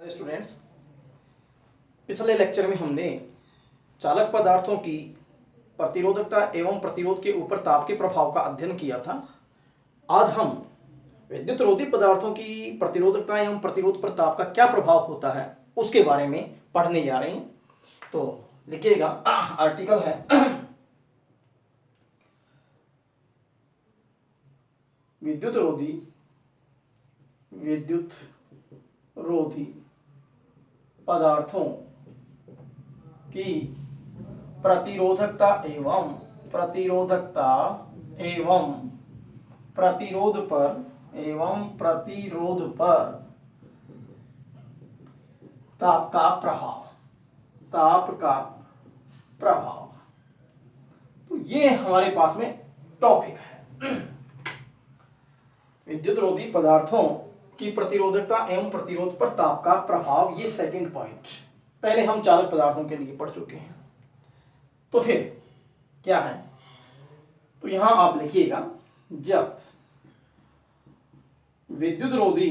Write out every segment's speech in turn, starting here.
Students, पिछले lecture में हमने चालक पदार्थों की प्रतिरोधकता एवं प्रतिरोध के ऊपर ताप के प्रभाव का अध्ययन किया था। आज हम विद्युत रोधी पदार्थों की प्रतिरोधकता एवं प्रतिरोध पर ताप का क्या प्रभाव होता है उसके बारे में पढ़ने जा रहे हैं। तो लिखिएगा, आर्टिकल है विद्युत रोधी पदार्थों की प्रतिरोधकता एवं प्रतिरोध पर ताप का प्रभाव। तो ये हमारे पास में टॉपिक है, विद्युत रोधी पदार्थों की प्रतिरोधकता एवं प्रतिरोध पर ताप का प्रभाव। ये सेकंड पॉइंट पहले हम चालक पदार्थों के लिए पढ़ चुके हैं। तो फिर क्या है, तो यहां आप लिखिएगा, जब विद्युत रोधी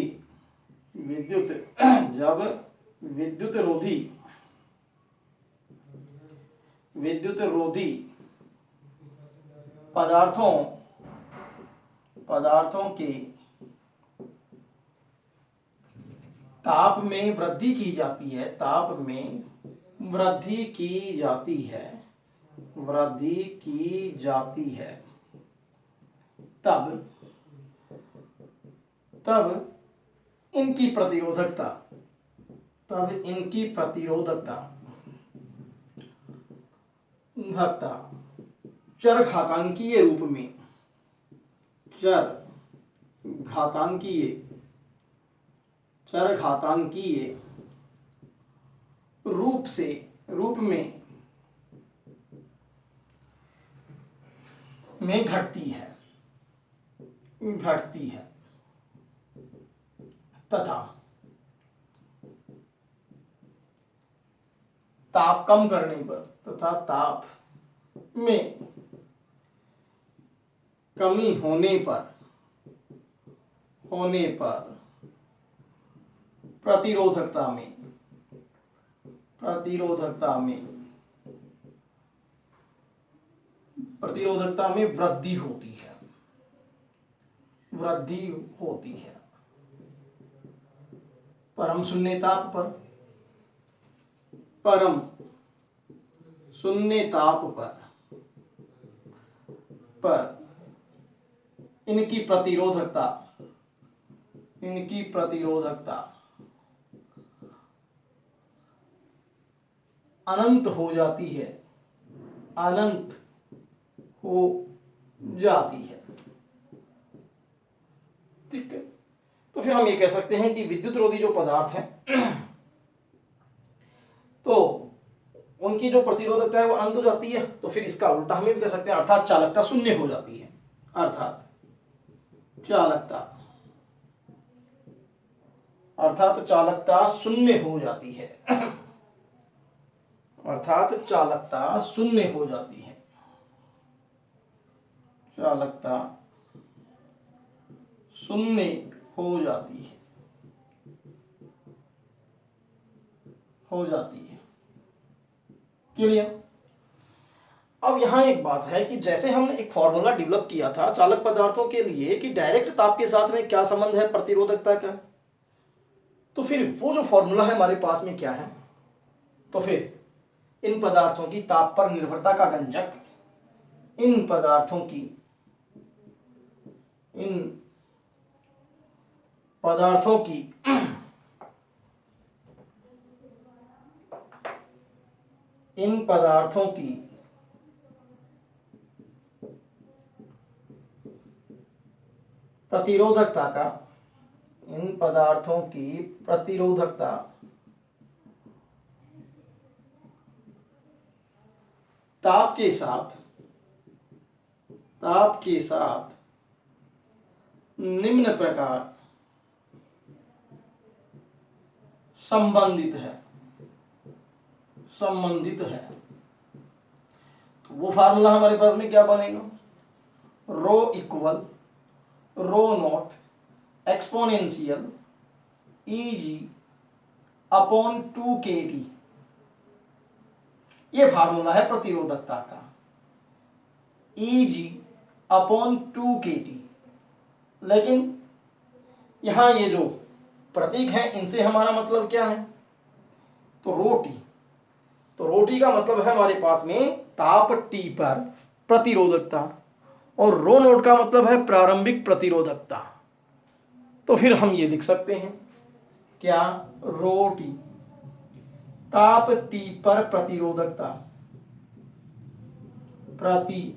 पदार्थों के ताप में वृद्धि की जाती है, तब इनकी प्रतिरोधकता चरघातांकीय रूप में घटती है तथा ताप कम करने पर ताप में कमी होने पर प्रतिरोधकता में वृद्धि होती है। परम शून्य ताप पर इनकी प्रतिरोधकता अनंत हो जाती है। ठीक है, तो फिर हम ये कह सकते हैं कि विद्युत रोधी जो पदार्थ है तो उनकी जो प्रतिरोधकता है वो अनंत हो जाती है। तो फिर इसका उल्टा हमें भी कह सकते हैं, अर्थात चालकता शून्य हो जाती है। अर्थात चालकता शून्य हो जाती है। क्लियर? अब यहां एक बात है कि जैसे हमने एक फॉर्मूला डेवलप किया था चालक पदार्थों के लिए कि डायरेक्ट ताप के साथ में क्या संबंध है प्रतिरोधकता का, तो फिर वो जो फॉर्मूला है हमारे पास में क्या है, तो फिर इन पदार्थों की ताप पर निर्भरता का व्यंजक इन पदार्थों की प्रतिरोधकता ताप के साथ निम्न प्रकार संबंधित है। तो वो फार्मूला हमारे पास में क्या बनेगा, rho equal rho not exponential Eg upon 2kT, ये फार्मूला है प्रतिरोधकता का, Eg अपॉन 2kT। लेकिन यहां ये जो प्रतीक है इनसे हमारा मतलब क्या है, तो रोटी, तो रोटी का मतलब है हमारे पास में ताप T पर प्रतिरोधकता, और रो नोट का मतलब है प्रारंभिक प्रतिरोधकता। तो फिर हम ये लिख सकते हैं क्या, रो टी ताप T पर प्रतिरोधकता, प्रतिरोधकता,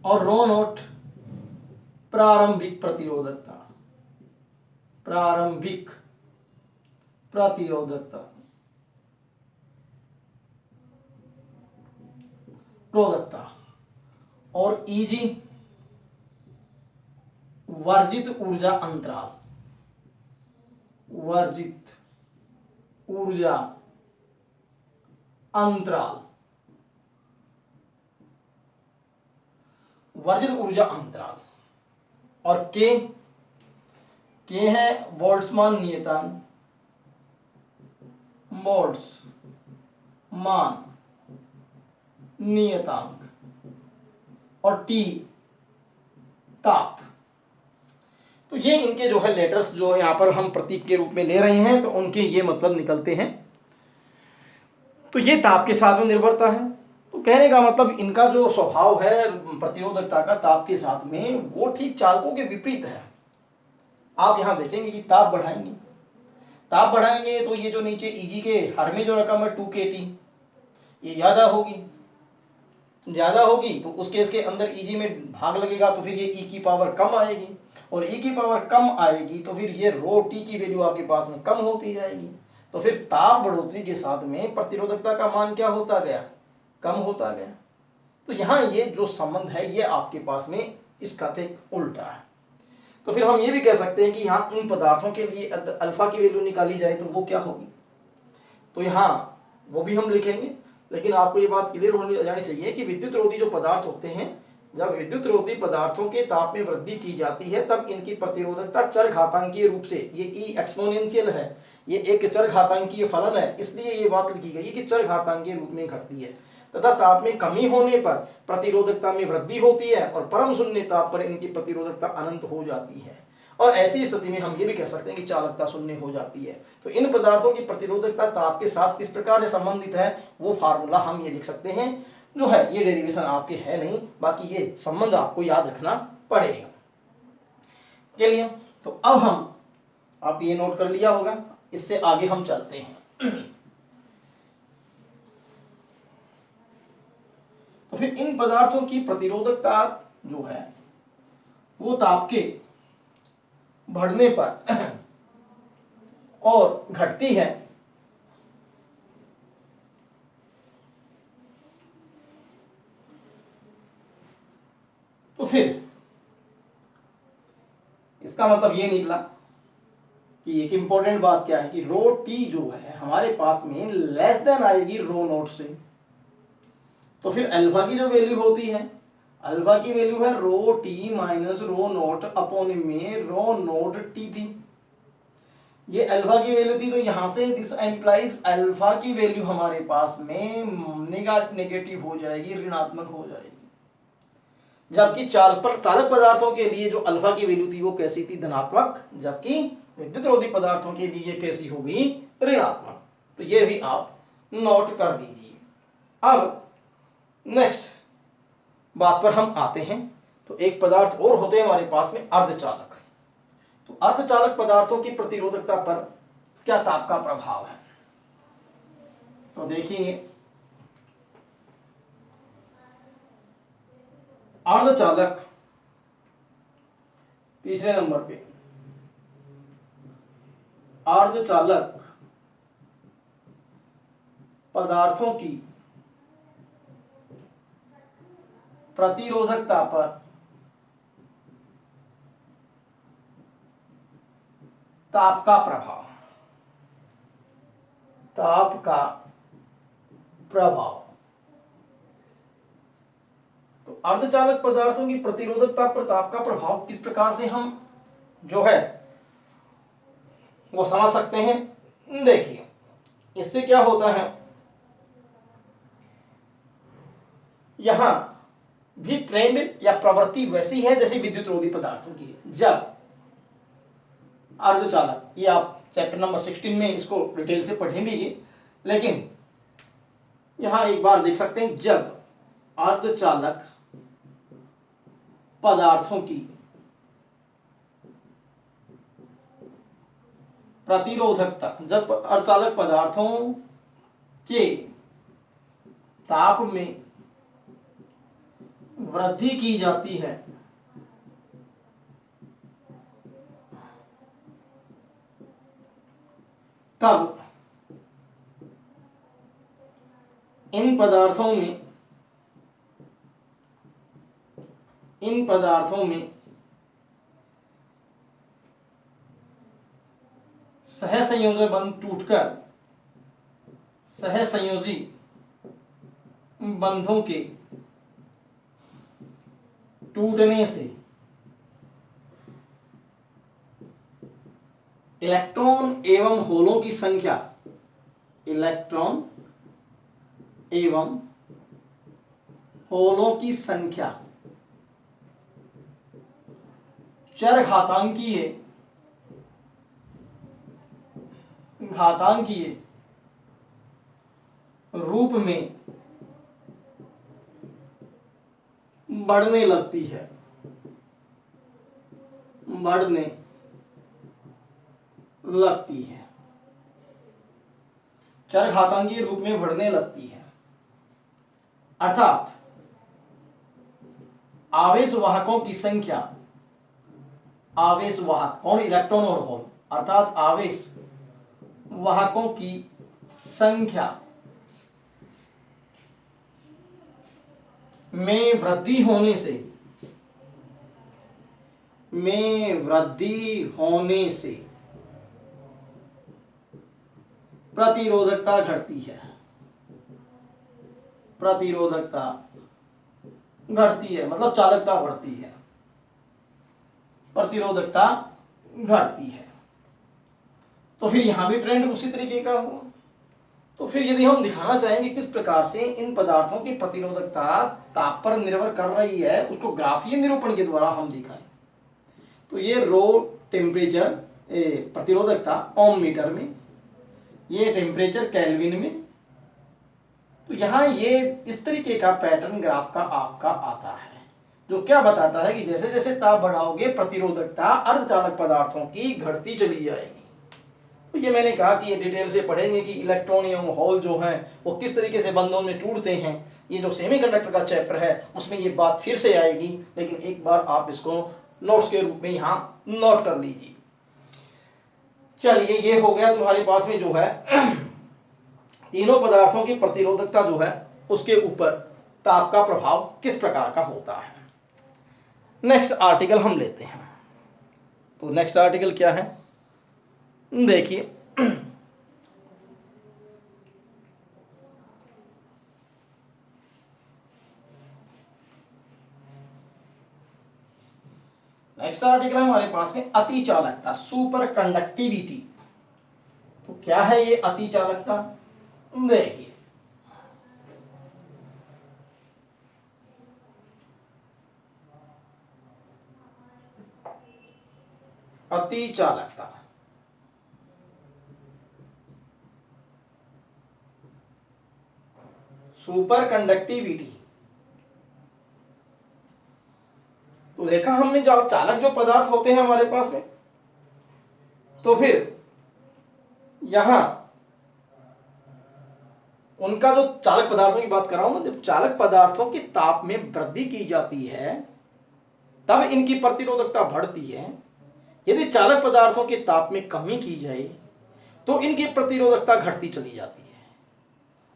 और रो नोट प्रारंभिक प्रतिरोधकता, प्रारंभिक प्रतिरोधकता, रोधकता, और Eg वर्जित ऊर्जा अंतराल, वर्जित ऊर्जा अंतराल, वर्जित ऊर्जा अंतराल, और के है बोल्ट्जमान नियतांक, बोल्ट्जमान नियतांक, और T ताप। तो ये इनके जो है लेटर्स जो यहाँ पर हम प्रतीक के रूप में ले रहे हैं, तो उनके ये मतलब निकलते हैं। तो ये ताप के साथ में निर्भरता है। तो कहने का मतलब इनका जो स्वभाव है प्रतिरोधकता का ताप के साथ में, वो ठीक चालकों के विपरीत है। आप यहाँ देखेंगे कि ताप बढ़ाएंगे, ताप बढ़ाएंगे तो ये जो नीचे Eg के हर में जो रकम है 2kT, ये ज्यादा होगी, ज्यादा होगी तो उस केस के अंदर Eg में भाग लगेगा, तो फिर ये E की पावर कम आएगी, और E की पावर कम आएगी तो फिर ये रो T की वैल्यू आपके पास में कम होती जाएगी। तो फिर ताप बढ़ोतरी के साथ में प्रतिरोधकता का मान क्या होता गया, कम होता गया। तो यहाँ ये जो संबंध है ये आपके पास में इसका ठीक उल्टा है। तो फिर हम ये भी कह सकते हैं कि यहाँ इन पदार्थों के लिए अल्फा की वैल्यू निकाली जाए तो वो क्या होगी, तो यहाँ वो भी हम लिखेंगे। लेकिन आपको ये बात क्लियर होनी जानी चाहिए कि विद्युत रोधी जो पदार्थ होते हैं, जब विद्युत रोधी पदार्थों के ताप में वृद्धि की जाती है तब इनकी प्रतिरोधकता चर घातांकीय रूप से, ये ई एक्सपोनेंशियल है, ये एक चर घातांकीय फलन है, इसलिए ये बात लिखी गई कि चर घातांकीय रूप में घटती है, तथा ताप में कमी होने पर प्रतिरोधकता में वृद्धि होती है और परम शून्य ताप पर इनकी प्रतिरोधकता अनंत हो जाती है। और ऐसी स्थिति में हम ये भी कह सकते हैं कि चालकता शून्य हो जाती है। तो इन पदार्थों की प्रतिरोधकता ताप के साथ किस प्रकार से संबंधित है, वो फार्मूला हम ये लिख सकते हैं, जो है ये डेरिवेशन आपके है नहीं, बाकी ये संबंध आपको याद रखना पड़ेगा। चलिए, तो अब हम, आप ये नोट कर लिया होगा, इससे आगे हम चलते हैं। तो फिर इन पदार्थों की प्रतिरोधकता जो है वो ताप के बढ़ने पर और घटती है, तो फिर इसका मतलब ये निकला कि एक इंपॉर्टेंट बात क्या है कि रो टी जो है हमारे पास में लेस देन आएगी रो नोट से। तो फिर अल्फा की जो वैल्यू होती है, अल्फा की वैल्यू है rho T minus rho naught upon में रो नोट टी थी, ये अल्फा की वैल्यू थी। तो यहां से दिस एम्प्लाइज अल्फा की वैल्यू हमारे पास में नेगेटिव हो जाएगी, ऋणात्मक हो जाएगी, जबकि चालक पदार्थों के लिए जो अल्फा की वैल्यू थी वो कैसी थी, धनात्मक, जबकि विद्युत रोधी पदार्थों के लिए कैसी होगी, ऋणात्मक। तो ये भी आप नोट कर लीजिए। अब नेक्स्ट बात पर हम आते हैं। तो एक पदार्थ और होते हैं हमारे पास में अर्धचालक। तो अर्धचालक पदार्थों की प्रतिरोधकता पर क्या ताप का प्रभाव है, तो देखिए अर्धचालक तीसरे नंबर पे, अर्धचालक पदार्थों की प्रतिरोधकता पर ताप का प्रभाव, ताप का प्रभाव। तो अर्धचालक पदार्थों की प्रतिरोधकता पर ताप का प्रभाव किस प्रकार से हम जो है वो समझ सकते हैं। देखिए इससे क्या होता है, यहां भी ट्रेंड या प्रवृत्ति वैसी है जैसे विद्युत रोधी पदार्थों की है। जब अर्धचालक, ये आप चैप्टर नंबर 16 में इसको डिटेल से पढ़ेंगे ये, लेकिन यहां एक बार देख सकते हैं, जब अर्धचालक पदार्थों की प्रतिरोधकता, जब अर्धचालक पदार्थों के ताप में वृद्धि की जाती है, तब इन पदार्थों में सहसंयोजी बंध टूटकर सहसंयोजी बंधों के टूटने से इलेक्ट्रॉन एवं होलों की संख्या, इलेक्ट्रॉन एवं होलों की संख्या चरघातांकीय रूप में बढ़ने लगती है, चरघातांकीय रूप में बढ़ने लगती है। अर्थात आवेश वाहकों की संख्या, आवेश वाहक कौन, इलेक्ट्रॉन और होल, अर्थात आवेश वाहकों की संख्या में वृद्धि होने से प्रतिरोधकता घटती है, मतलब चालकता बढ़ती है, प्रतिरोधकता घटती है। तो फिर यहां भी ट्रेंड उसी तरीके का हुआ। तो फिर यदि हम दिखाना चाहेंगे किस प्रकार से इन पदार्थों की प्रतिरोधकता ताप पर निर्भर कर रही है, उसको ग्राफीय निरूपण के द्वारा हम दिखाएं। तो ये रो टेम्परेचर प्रतिरोधकता ओम मीटर में, ये टेम्परेचर केल्विन में। तो यहाँ ये इस तरीके का पैटर्न ग्राफ का आपका आता है, जो क्या बताता है कि जैसे जैसे ताप बढ़ाओगे प्रतिरोधकता अर्धचालक पदार्थों की घटती चली जाएगी। तो ये मैंने कहा कि ये डिटेल से पढ़ेंगे कि इलेक्ट्रॉन एवं होल जो हैं वो किस तरीके से बंधों में टूटते हैं। ये जो सेमीकंडक्टर का चैप्टर है उसमें ये बात फिर से आएगी, लेकिन एक बार आप इसको नोट्स के रूप में यहाँ नोट कर लीजिए। चलिए ये हो गया तुम्हारे पास में जो है तीनों पदार्थों की प्रतिरोधकता जो है उसके ऊपर ताप का प्रभाव किस प्रकार का होता है। नेक्स्ट आर्टिकल हम लेते हैं। तो नेक्स्ट आर्टिकल क्या है, देखिए नेक्स्ट आर्टिकल है हमारे पास में अतिचालकता, सुपर कंडक्टिविटी। तो क्या है ये अतिचालकता, देखिए अतिचालकता सुपर कंडक्टिविटी। तो देखा हमने चालक जो पदार्थ होते हैं हमारे पास में, तो फिर यहां उनका जो चालक पदार्थों की बात कर रहा हूं, जब चालक पदार्थों की ताप में वृद्धि की जाती है तब इनकी प्रतिरोधकता बढ़ती है। यदि चालक पदार्थों के ताप में कमी की जाए तो इनकी प्रतिरोधकता घटती चली जाती है।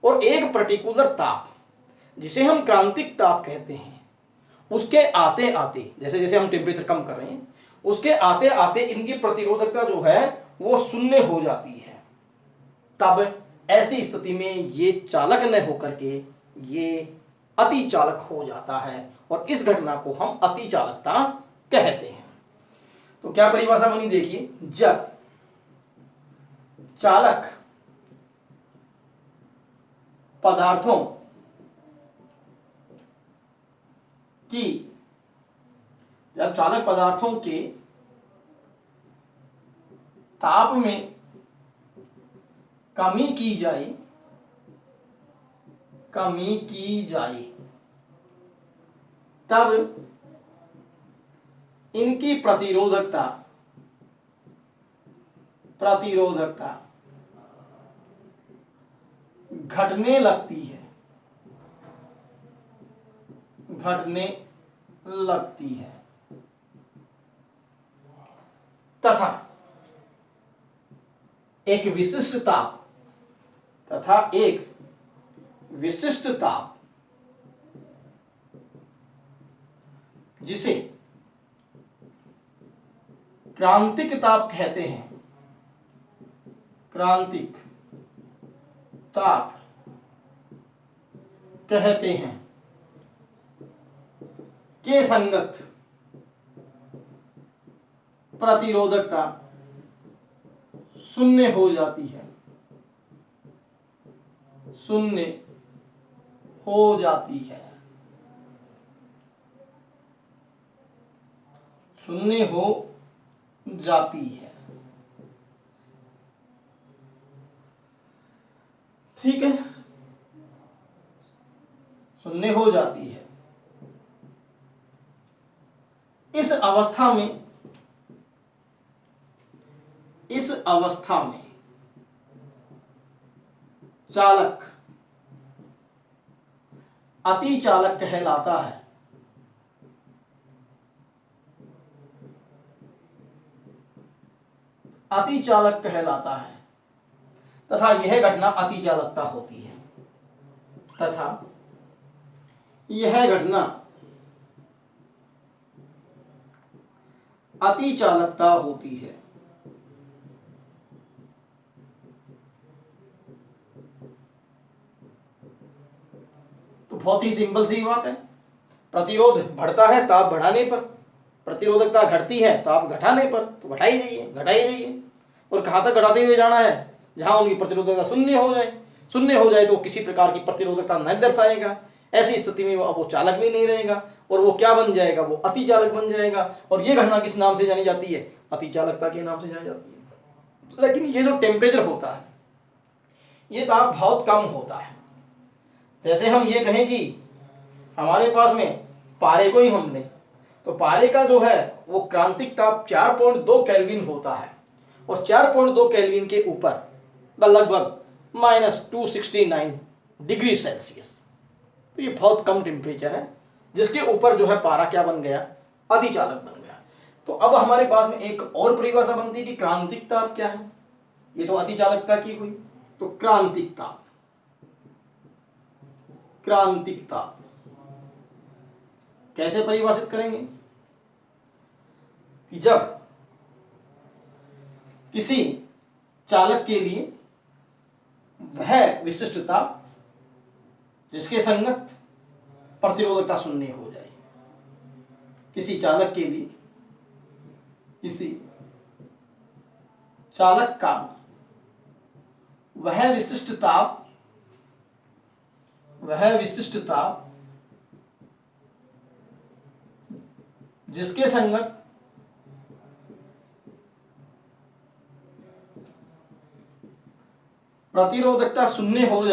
और एक पर्टिकुलर ताप जिसे हम क्रांतिक ताप कहते हैं, उसके आते आते जैसे जैसे हम टेम्परेचर कम कर रहे हैं, उसके आते आते इनकी प्रतिरोधकता जो है वो शून्य हो जाती है। तब ऐसी स्थिति में ये चालक न होकर के ये अतिचालक हो जाता है और इस घटना को हम अतिचालकता कहते हैं। तो क्या परिभाषा बनी देखिए, जब चालक पदार्थों की, जब चालक पदार्थों के ताप में कमी की जाए, तब इनकी प्रतिरोधकता घटने लगती है तथा एक विशिष्ट ताप जिसे क्रांतिक ताप कहते हैं, के संगत प्रतिरोधकता शून्य हो जाती है, ठीक है, शून्य हो जाती है। इस अवस्था में चालक अतिचालक कहलाता है। तथा यह घटना अतिचालकता होती है। तो बहुत ही सिंपल सी बात है, प्रतिरोध बढ़ता है ताप बढ़ाने पर, प्रतिरोधकता घटती है ताप घटाने पर, तो घटाई जाइए। और कहां तक घटाते हुए जाना है, जहां उनकी प्रतिरोधकता शून्य हो जाए तो किसी प्रकार की प्रतिरोधकता नहीं दर्शाएगा। ऐसी स्थिति में वो चालक भी नहीं रहेगा और वो क्या बन जाएगा, वो अतिचालक बन जाएगा। और ये घटना किस नाम से जानी जाती है, अतिचालकता के नाम से जानी जाती है। लेकिन ये जो टेम्परेचर होता है, ये ताप बहुत कम होता है। जैसे हम ये कहें कि हमारे पास में पारे को ही हमने, तो पारे का जो है वो क्रांतिक ताप 4.2 केल्विन होता है और 4.2 केल्विन के ऊपर लगभग -269 डिग्री सेल्सियस। तो ये बहुत कम टेम्परेचर है जिसके ऊपर जो है पारा क्या बन गया, अतिचालक बन गया। तो अब हमारे पास में एक और परिभाषा बनती है कि क्रांतिक ताप क्या है। ये तो अतिचालकता की हुई, तो क्रांतिक ताप कैसे परिभाषित करेंगे कि जब किसी चालक के लिए वह विशिष्ट ताप जिसके संगत प्रतिरोधकता शून्य हो जाए, किसी चालक का वह विशिष्ट ताप जिसके संगत प्रतिरोधकता शून्य हो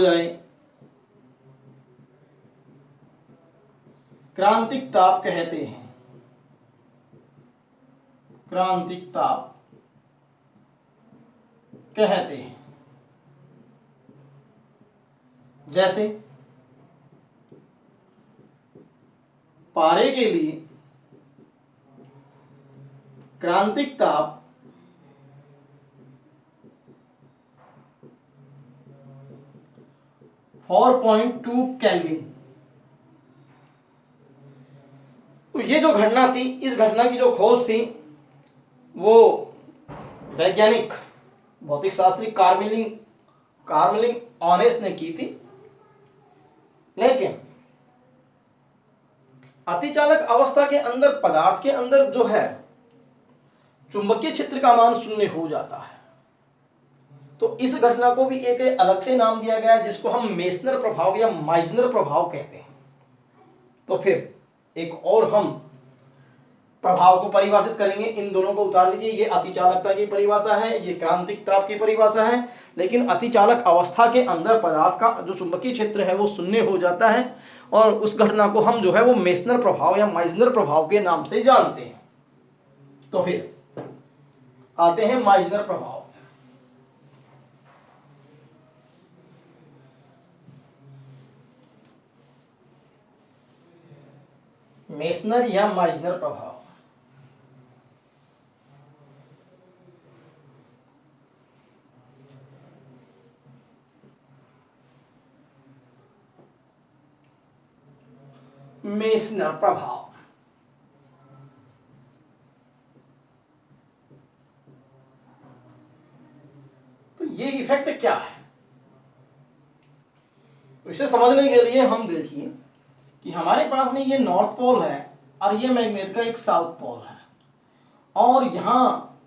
जाए, क्रांतिक ताप कहते हैं। जैसे पारे के लिए क्रांतिक ताप 4.2 केल्विन। तो ये जो घटना थी, इस घटना की जो खोज थी वो वैज्ञानिक भौतिक शास्त्री कार्मेलिन ऑनेस ने की थी। लेकिन अतिचालक अवस्था के अंदर पदार्थ के अंदर जो है चुंबकीय क्षेत्र का मान शून्य हो जाता है। तो इस घटना को भी एक अलग से नाम दिया गया है जिसको हम मेसनर प्रभाव या माइजनर प्रभाव कहते हैं। तो फिर एक और हम प्रभाव को परिभाषित करेंगे, इन दोनों को उतार लीजिए। ये अतिचालकता की परिभाषा है, ये क्रांतिक ताप की परिभाषा है, लेकिन अतिचालक अवस्था के अंदर पदार्थ का जो चुंबकीय क्षेत्र है वो शून्य हो जाता है और उस घटना को हम जो है वो मेसनर प्रभाव या माइजनर प्रभाव के नाम से जानते हैं। तो फिर आते हैं माइजनर प्रभाव। मेसनर या माइजनर प्रभाव। मेसनर प्रभाव तो ये इफेक्ट क्या है, तो इसे समझने के लिए हम देखिए कि हमारे पास में ये नॉर्थ पोल है और ये मैग्नेट का एक साउथ पोल है और यहाँ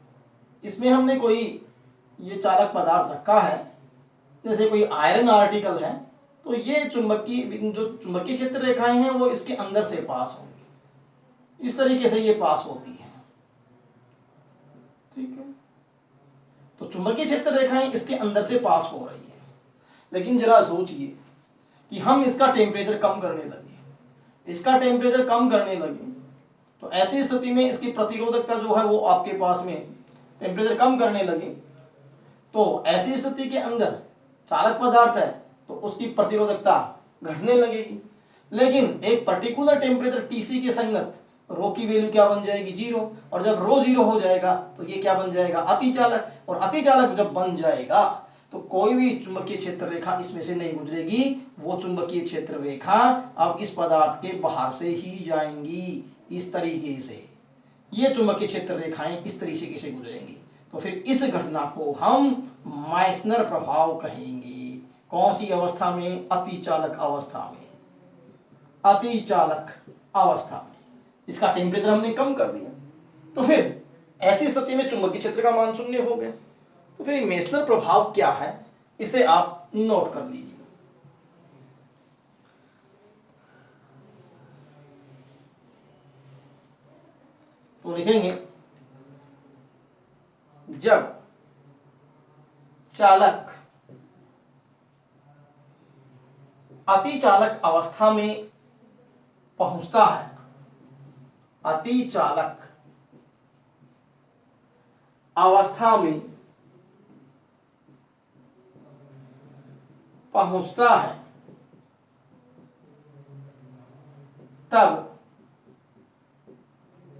इसमें हमने कोई ये चालक पदार्थ रखा है, जैसे कोई आयरन आर्टिकल है। तो ये चुंबकीय क्षेत्र रेखाएं हैं वो इसके अंदर से पास होंगी, इस तरीके से ये पास होती है, ठीक है। तो चुंबकीय क्षेत्र रेखाएं इसके अंदर से पास हो रही है, लेकिन जरा सोचिए कि हम इसका टेम्परेचर कम करने लगे, तो ऐसी स्थिति में इसकी प्रतिरोधकता जो है वो आपके पास में टेम्परेचर कम करने लगे, तो ऐसी स्थिति के अंदर चालक पदार्थ है तो उसकी प्रतिरोधकता घटने लगेगी। लेकिन एक पर्टिकुलर टेम्परेचर Tc के संगत रो की वैल्यू क्या बन जाएगी, 0, और जब रो 0 हो जाएगा तो ये क्या बन जाएगा, अतिचालक। और अतिचालक जब बन जाएगा तो कोई भी चुंबकीय क्षेत्र रेखा इसमें से नहीं गुजरेगी, वो चुंबकीय क्षेत्र रेखा अब इस पदार्थ के बाहर से ही जाएंगी, इस तरीके से ये चुंबकीय क्षेत्र रेखाएं इस तरीके से गुजरेंगी। तो फिर इस घटना को हम माइसनर प्रभाव कहेंगे। कौन सी अवस्था में, अतिचालक अवस्था में, अतिचालक अवस्था में इसका टेम्परेचर हमने कम कर दिया, तो फिर ऐसी स्थिति में चुंबकीय क्षेत्र का मान शून्य हो गया। तो फिर मेसनर प्रभाव क्या है, इसे आप नोट कर लीजिए। तो लिखेंगे जब चालक अतिचालक अवस्था में पहुंचता है, अतिचालक अवस्था में पहुंचता है, तब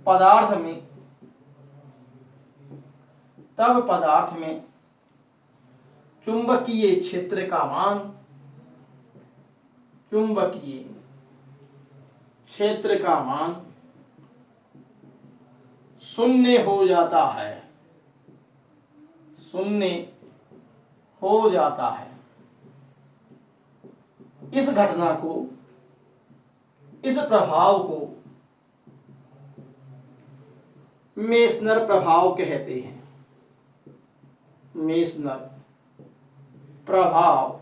पदार्थ में चुंबकीय क्षेत्र का मान, चुंबकीय क्षेत्र का मान शून्य हो जाता है, शून्य हो जाता है। इस घटना को, इस प्रभाव को मेसनर प्रभाव कहते हैं, मेसनर प्रभाव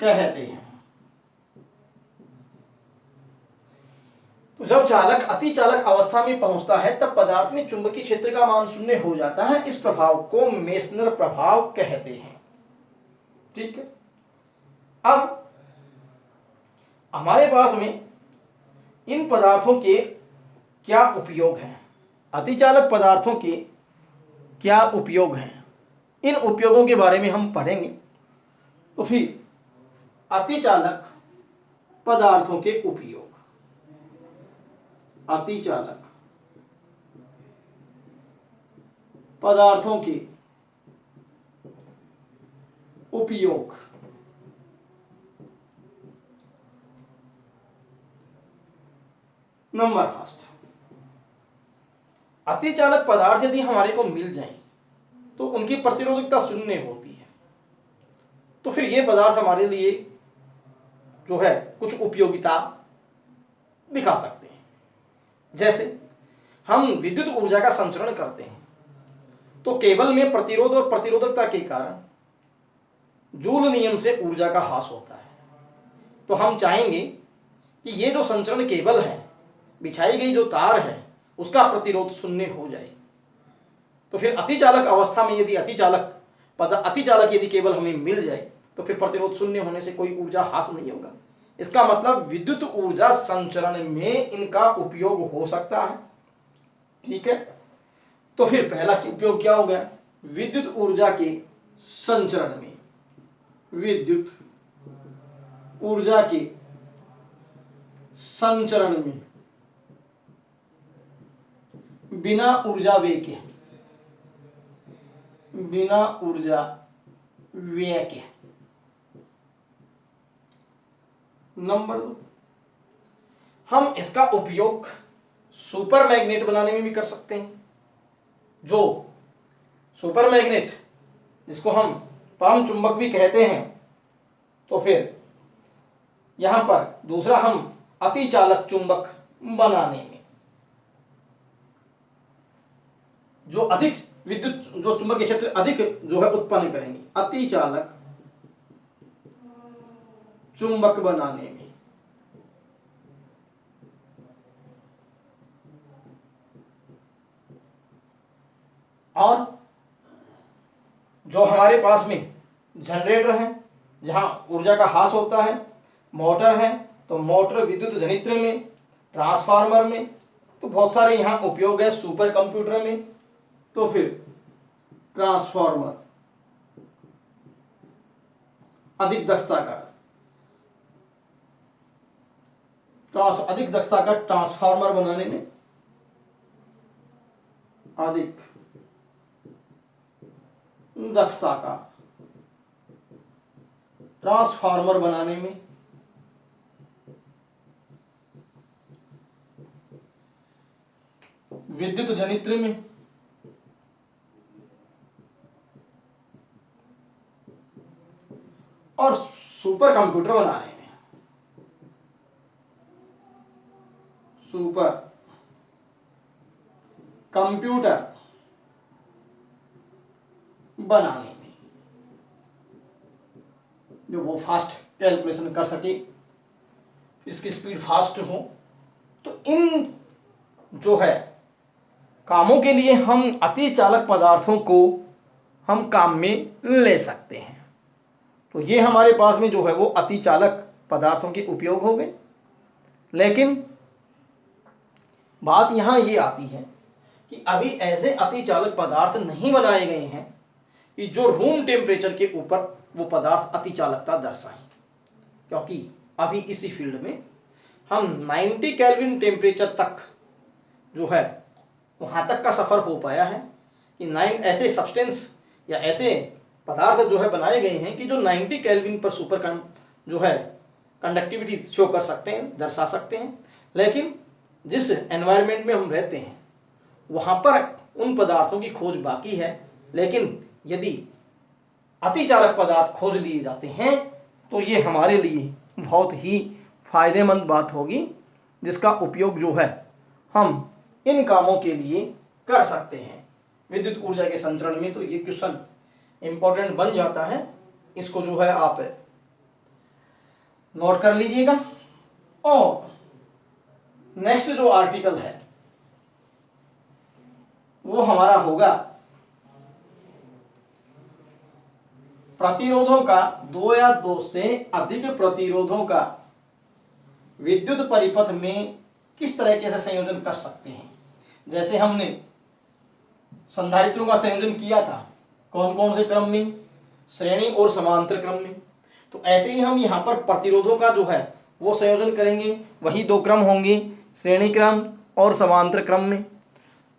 कहते हैं। तो जब चालक अतिचालक अवस्था में पहुंचता है तब पदार्थ में चुंबकीय क्षेत्र का मान शून्य हो जाता है, इस प्रभाव को मेसनर प्रभाव कहते हैं, ठीक है। अब हमारे पास में इन पदार्थों के क्या उपयोग हैं, अतिचालक पदार्थों के क्या उपयोग हैं, इन उपयोगों के बारे में हम पढ़ेंगे। तो फिर अतिचालक पदार्थों के उपयोग, अतिचालक पदार्थों के उपयोग। नंबर फर्स्ट, अतिचालक पदार्थ यदि हमारे को मिल जाए तो उनकी प्रतिरोधकता शून्य होती है, तो फिर ये पदार्थ हमारे लिए जो है कुछ उपयोगिता दिखा सकते हैं। जैसे हम विद्युत ऊर्जा का संचरण करते हैं तो केबल में प्रतिरोध और प्रतिरोधकता के कारण जूल नियम से ऊर्जा का ह्रास होता है। तो हम चाहेंगे कि ये जो संचरण केबल है, बिछाई गई जो तार है, उसका प्रतिरोध शून्य हो जाए। तो फिर अतिचालक अवस्था में यदि अतिचालक यदि केबल हमें मिल जाए तो फिर प्रतिरोध शून्य होने से कोई ऊर्जा ह्रास नहीं होगा। इसका मतलब विद्युत ऊर्जा संचरण में इनका उपयोग हो सकता है। ठीक है, तो फिर पहला उपयोग क्या हो गया? विद्युत ऊर्जा के संचरण में, विद्युत ऊर्जा के संचरण में बिना ऊर्जा व्यय के, बिना ऊर्जा व्यय के। नंबर 2, हम इसका उपयोग सुपर मैग्नेट बनाने में भी कर सकते हैं। जो सुपर मैग्नेट, जिसको हम परम चुंबक भी कहते हैं, तो फिर यहां पर दूसरा हम अतिचालक चुंबक बनाने में, जो अधिक विद्युत जो चुंबकीय क्षेत्र अधिक जो है उत्पन्न करेंगे, अतिचालक चुंबक बनाने में। और जो हमारे पास में जनरेटर है, जहां ऊर्जा का ह्रास होता है, मोटर है, तो मोटर विद्युत जनित्र में, ट्रांसफार्मर में, तो बहुत सारे यहां उपयोग है। सुपर कंप्यूटर में, तो फिर ट्रांसफार्मर, अधिक दक्षता का ट्रांसफार्मर बनाने में, अधिक दक्षता का ट्रांसफार्मर बनाने में, विद्युत जनित्र में, और सुपर कंप्यूटर बनाने में, सुपर कंप्यूटर बनाने में, जो वो फास्ट कैलकुलेशन कर सके, इसकी स्पीड फास्ट हो। तो इन जो है कामों के लिए हम अतिचालक पदार्थों को हम काम में ले सकते हैं। तो ये हमारे पास में जो है वो अतिचालक पदार्थों के उपयोग हो गए। लेकिन बात यहाँ ये आती है कि अभी ऐसे अतिचालक पदार्थ नहीं बनाए गए हैं कि जो रूम टेम्परेचर के ऊपर वो पदार्थ अतिचालकता दर्शाएं। क्योंकि अभी इसी फील्ड में हम 90 केल्विन टेम्परेचर तक जो है वहाँ तक का सफ़र हो पाया है कि ऐसे सब्सटेंस या ऐसे पदार्थ जो है बनाए गए हैं कि जो 90 केल्विन पर जो है कंडक्टिविटी शो कर सकते हैं, दर्शा सकते हैं। लेकिन जिस एनवायरनमेंट में हम रहते हैं वहाँ पर उन पदार्थों की खोज बाकी है। लेकिन यदि अतिचालक पदार्थ खोज लिए जाते हैं तो ये हमारे लिए बहुत ही फायदेमंद बात होगी, जिसका उपयोग जो है हम इन कामों के लिए कर सकते हैं विद्युत ऊर्जा के संचरण में। तो ये क्वेश्चन इंपॉर्टेंट बन जाता है, इसको जो है आप नोट कर लीजिएगा। और नेक्स्ट जो आर्टिकल है वो हमारा होगा प्रतिरोधों का, दो या दो से अधिक प्रतिरोधों का विद्युत परिपथ में किस तरीके से संयोजन कर सकते हैं। जैसे हमने संधारित्रों का संयोजन किया था, कौन कौन से क्रम में? श्रेणी और समांतर क्रम में। तो ऐसे ही हम यहाँ पर प्रतिरोधों का जो है वो संयोजन करेंगे, वही दो क्रम होंगे, श्रेणी क्रम और समांतर क्रम में।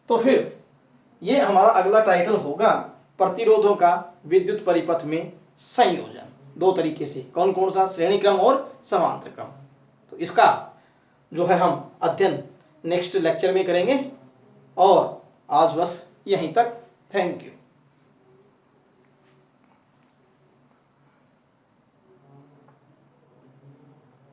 तो फिर ये हमारा अगला टाइटल होगा प्रतिरोधों का विद्युत परिपथ में संयोजन, दो तरीके से, कौन कौन सा? श्रेणी क्रम और समांतर क्रम। तो इसका जो है हम अध्ययन नेक्स्ट लेक्चर में करेंगे। और आज बस यहीं तक। Thank you.